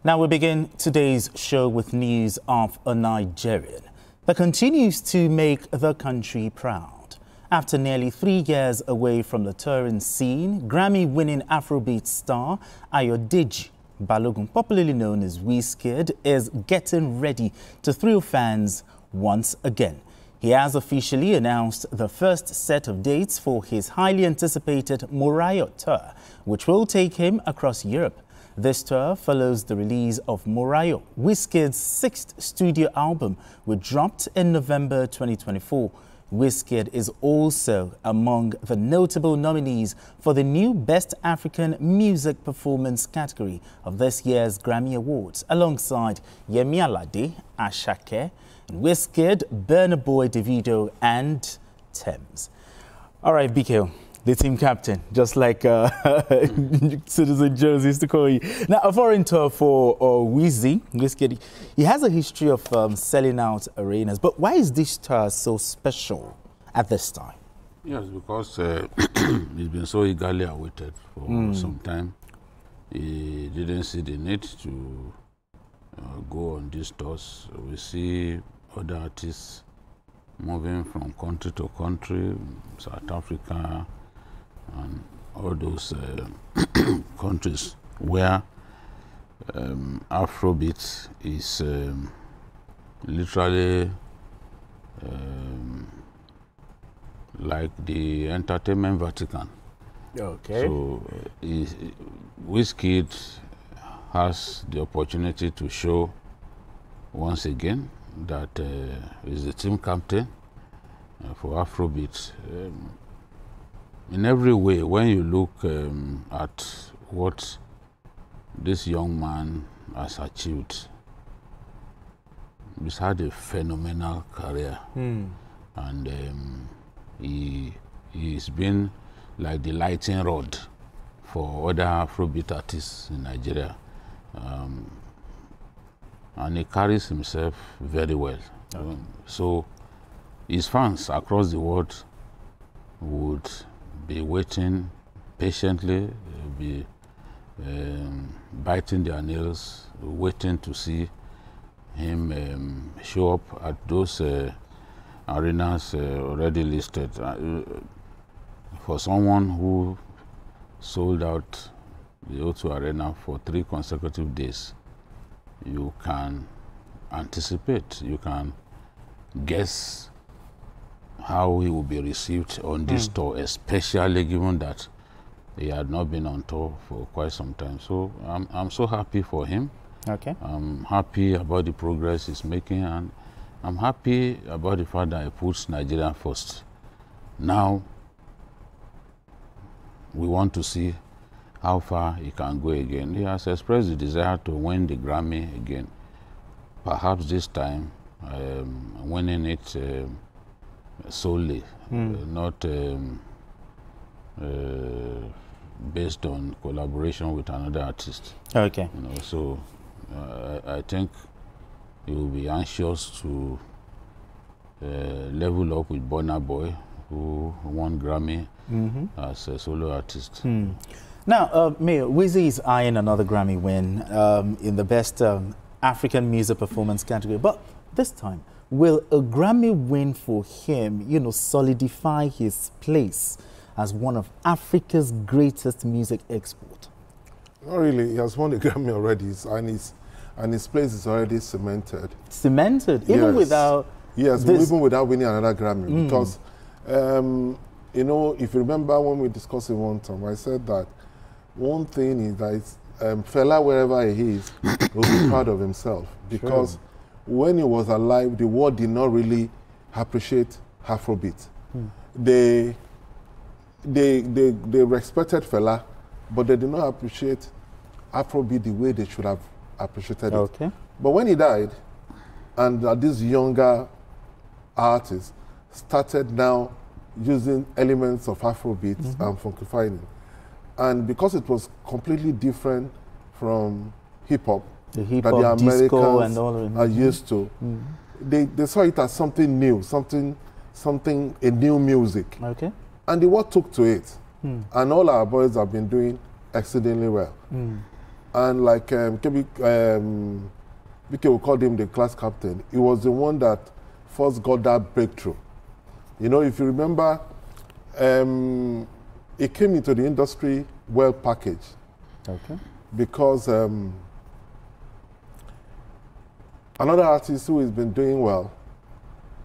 Now we begin today's show with news of a Nigerian that continues to make the country proud. After nearly 3 years away from the touring scene, Grammy-winning Afrobeats star Ayodeji Balogun, popularly known as Wizkid, is getting ready to thrill fans once again. He has officially announced the first set of dates for his highly anticipated Morayo tour, which will take him across Europe. This tour follows the release of Morayo, Wizkid's 6th studio album, which dropped in November 2024. Wizkid is also among the notable nominees for the new Best African Music Performance category of this year's Grammy Awards, alongside Yemi Alade, Asake, Wizkid, Burna Boy, Davido, and Thames. All right, BK, the team captain, just like Citizen Jones used to call you. Now, a foreign tour for Wizkid. He has a history of selling out arenas, but why is this tour so special at this time? Yes, because he's been so eagerly awaited for some time. He didn't see the need to go on these tours. We see other artists moving from country to country, South Africa, and all those countries where Afrobeat is literally like the entertainment Vatican. Okay. So Wizkid has the opportunity to show once again that he's the team captain for Afrobeat. In every way, when you look at what this young man has achieved, he's had a phenomenal career, and he's been like the lightning rod for other Afrobeat artists in Nigeria, and he carries himself very well. Okay. So his fans across the world would be waiting patiently, be biting their nails, waiting to see him show up at those arenas already listed. For someone who sold out the O2 Arena for 3 consecutive days, you can anticipate, you can guess how he will be received on this tour, especially given that he had not been on tour for quite some time. So I'm so happy for him. Okay. I'm happy about the progress he's making, and I'm happy about the fact that he puts Nigeria first. Now we want to see how far he can go again. He has expressed the desire to win the Grammy again. Perhaps this time winning it solely, not based on collaboration with another artist. Okay. You know, so I think he will be anxious to level up with Burna Boy, who won Grammy as a solo artist. Now, Mayor, Wizzy is eyeing another Grammy win in the Best African Music Performance category, but this time, will a Grammy win for him, solidify his place as one of Africa's greatest music exports? Not really. He has won the Grammy already, and his place is already cemented. Cemented, even without. Yes, even without winning another Grammy, because if you remember when we discussed it one time, I said that one thing is that Fela, wherever he is, will be proud of himself, because when he was alive, the world did not really appreciate Afrobeat. They respected Fela, but they did not appreciate Afrobeat the way they should have appreciated it. But when he died, and these younger artists started now using elements of Afrobeat and funkifying it, and because it was completely different from hip-hop that the Americans are used to, they saw it as something new, a new music. And the world took to it. And all our boys have been doing exceedingly well. And like BK we called him the class captain. He was the one that first got that breakthrough. You know, if you remember, he came into the industry well packaged. Okay. Because another artist who has been doing well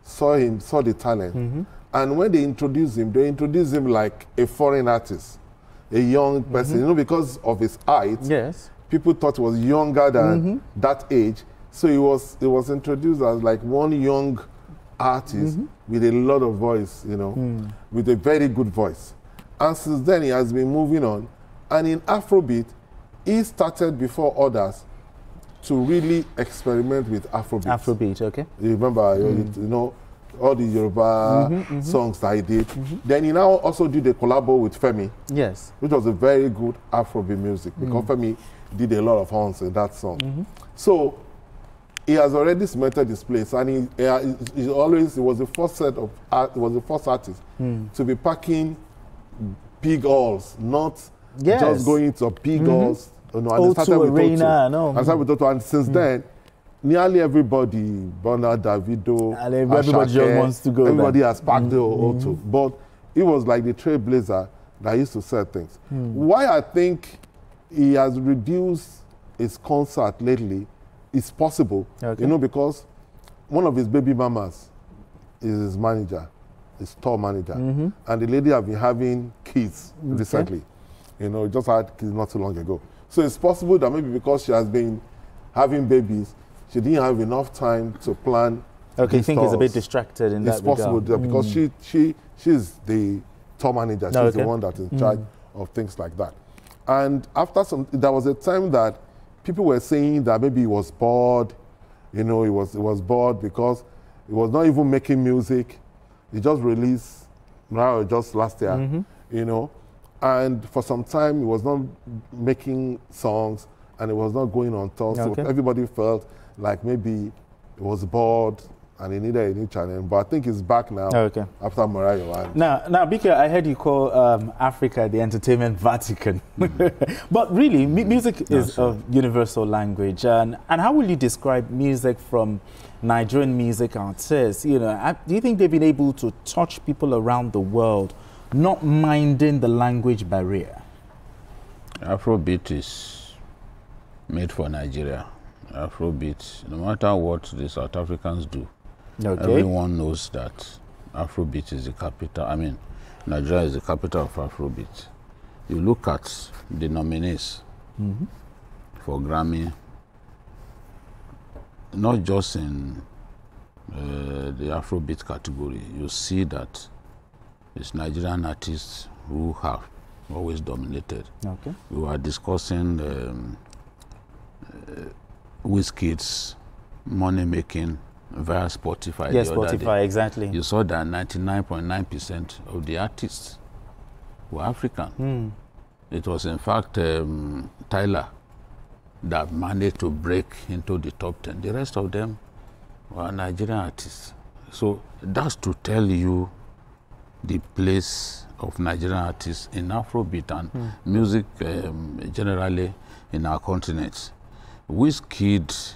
saw the talent. And when they introduced him like a foreign artist, a young person, you know, because of his height. Yes. People thought he was younger than that age. So he was introduced as like one young artist with a lot of voice, you know, with a very good voice. And since then, he has been moving on. And in Afrobeat, he started before others to really experiment with Afrobeat. Afrobeat, okay. You remember, you know, all the Yoruba songs that he did. Then he now also did a collabo with Femi. Yes. Which was a very good Afrobeat music because Femi did a lot of horns in that song. So he has already cemented his place, and he was the first artist to be packing big halls, not just going to big halls. You know, and started with Arena, and since then, nearly everybody, Burna, Davido, and everybody just wants to go. Everybody has packed the O2, but it was like the trailblazer that used to sell things. Why I think he has reduced his concert lately is possible, you know, because one of his baby mamas is his manager, his tour manager, and the lady have been having kids recently. You know, just had kids not too long ago. So it's possible that maybe because she has been having babies, she didn't have enough time to plan. Okay, you think he's a bit distracted in that regard? It's possible because she's the tour manager. She's the one that's in charge of things like that. And after there was a time that people were saying that maybe he was bored. You know, he was bored because he was not even making music. He just released Morayo just last year. You know, and for some time he was not making songs and he was not going on tour. So everybody felt like maybe he was bored and he needed a new challenge. But I think he's back now after Morayo. Now, Bika, I heard you call Africa the entertainment Vatican. But really, music is a universal language. And how will you describe music from Nigerian music artists? You know, do you think they've been able to touch people around the world, not minding the language barrier? Afrobeat is made for Nigeria. Afrobeat, no matter what the South Africans do, everyone knows that Afrobeat is the capital. I mean, Nigeria is the capital of Afrobeat. You look at the nominees for Grammy, not just in the Afrobeat category, you see that it's Nigerian artists who have always dominated. We were discussing Wizkid's money making via Spotify. Yes, Spotify, exactly. You saw that 99.9% of the artists were African. It was in fact Tyler that managed to break into the top 10. The rest of them were Nigerian artists. So that's to tell you the place of Nigerian artists in Afrobeat and music generally in our continent. Wizkid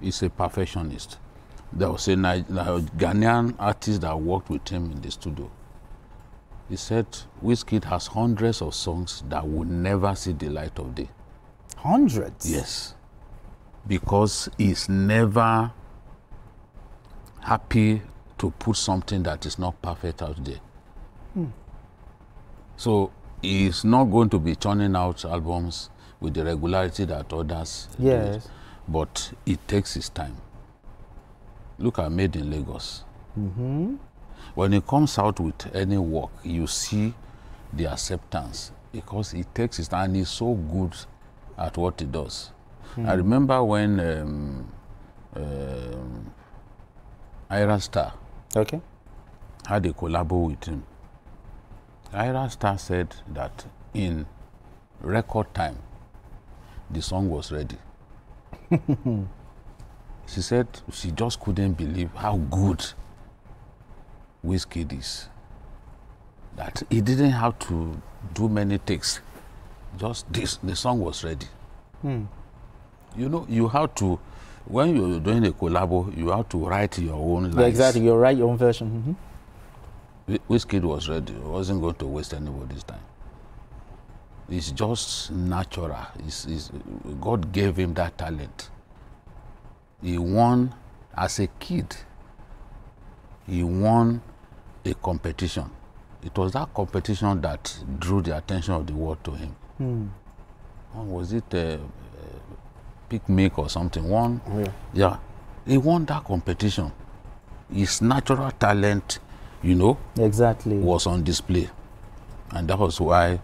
is a perfectionist. There was a Ghanaian artist that worked with him in the studio. He said Wizkid has hundreds of songs that will never see the light of day. Hundreds? Yes. Because he's never happy to put something that is not perfect out there. So he's not going to be churning out albums with the regularity that others do, but it takes his time. Look at Made in Lagos. When he comes out with any work, you see the acceptance because it takes his time and he's so good at what he does. I remember when Ira Star had a collabo with him. Ira Star said that in record time, the song was ready. She said she just couldn't believe how good Wizkid is. That he didn't have to do many takes. Just this, the song was ready. You know, you have to, when you're doing a collabo, you have to write your own lines. Yeah, exactly, you write your own version. Wizkid was ready. He wasn't going to waste anybody's time. It's just natural. God gave him that talent. He won, as a kid, he won a competition. It was that competition that drew the attention of the world to him. Was it Picnic or something? Yeah. He won that competition. His natural talent, you know, exactly, was on display. And that was why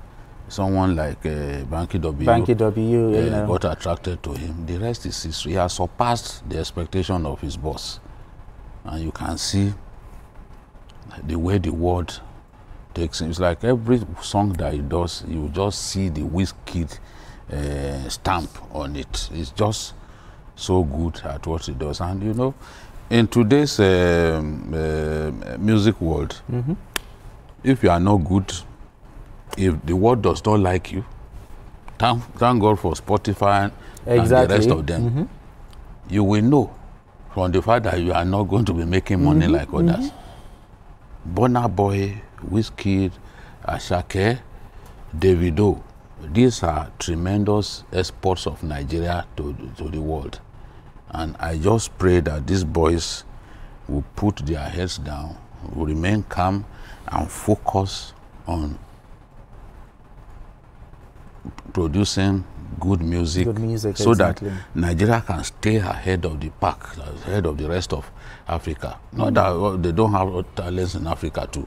someone like Banky W got attracted to him. The rest is history. He has surpassed the expectation of his boss. And you can see the way the world takes him. It's like every song that he does, you just see the Wizkid stamp on it. It's just so good at what he does. And you know, in today's music world, if you are not good, if the world does not like you, thank God for Spotify and the rest of them. You will know from the fact that you are not going to be making money like others. Burna Boy, Wizkid, Asake, Davido, these are tremendous exports of Nigeria to the world. And I just pray that these boys will put their heads down, will remain calm and focus on producing good music so exactly. that Nigeria can stay ahead of the pack, ahead of the rest of Africa. Not that they don't have talents in Africa too,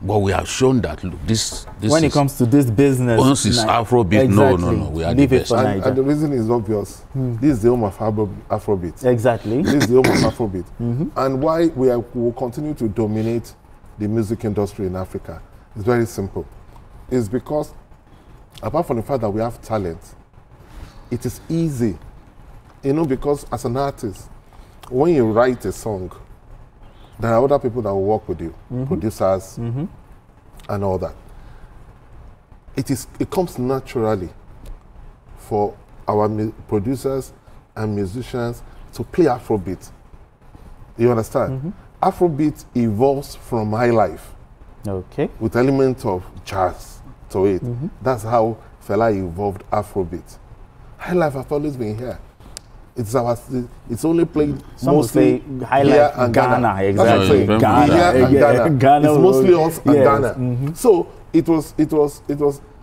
but we have shown that, look, this when it comes to this business, once it's Afrobeat, exactly. no, we are the best. And the reason is obvious. This is the home of Afrobeat. Exactly. This is the home of Afrobeat. And why we will continue to dominate the music industry in Africa is very simple. It's because, apart from the fact that we have talent, it is easy, you know, because as an artist, when you write a song, there are other people that will work with you, producers and all that. It comes naturally for our producers and musicians to play Afrobeat. You understand? Afrobeat evolves from high life, with elements of jazz to it. That's how Fela evolved Afrobeat. High life has always been here. It's only played mostly here and Ghana. Exactly. Ghana. It's mostly us and Ghana. So it was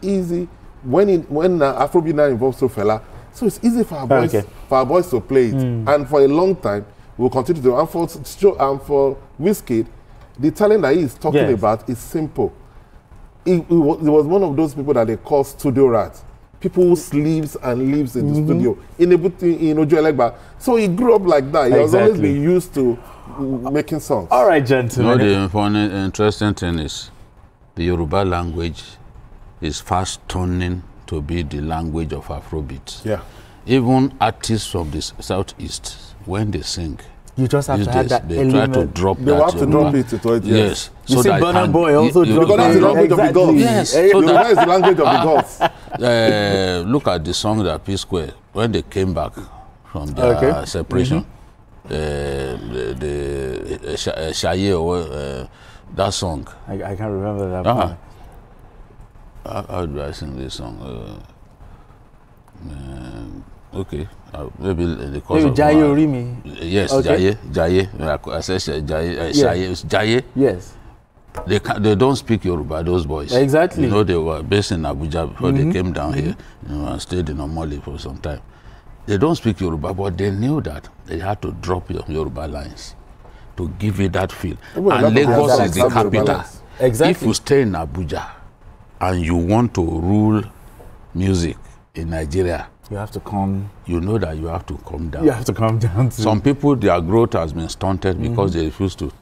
easy when Afrobeat now involves Fela. So it's easy for our boys to play it, and for a long time we'll continue to. And for Wizkid, the talent that he is talking about is simple. He was one of those people that they call studio rats. People who sleeps and lives in the studio in Ojo. So he grew up like that. He has always been used to making songs. All right, gentlemen. You know, the funny, interesting thing is the Yoruba language is fast turning to be the language of Afrobeat. Yeah. Even artists from the southeast, when they sing, you just have to have that they try to drop they that. They have to drop it to it. Yes. You see, Burna Boy also dropped because that's the language of the gods. Yes. So that is the language of the gods. Look at the song that P-Square, when they came back from their separation, the Shaye or that song. I can't remember that. How do I sing this song? Okay, maybe the cause of Jaye Orimi. Yes, Jaye. I said Jaye. Yes. They don't speak Yoruba, those boys. Exactly. You know, they were based in Abuja before they came down here, you know, and stayed in Omoli for some time. They don't speak Yoruba, but they knew that they had to drop your Yoruba lines to give it that feel. And Lagos is the capital. Exactly. If you stay in Abuja and you want to rule music in Nigeria, you have to come. You know that you have to come down. You have to come down. Some people, their growth has been stunted because they refuse to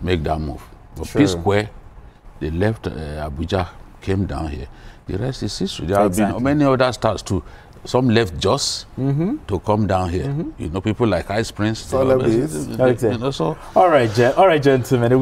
make that move. But P-Square, they left Abuja, came down here. The rest is history. There have been many other stars too. Some left Jos to come down here. You know, people like Ice Prince. You know, so. All right, gentlemen.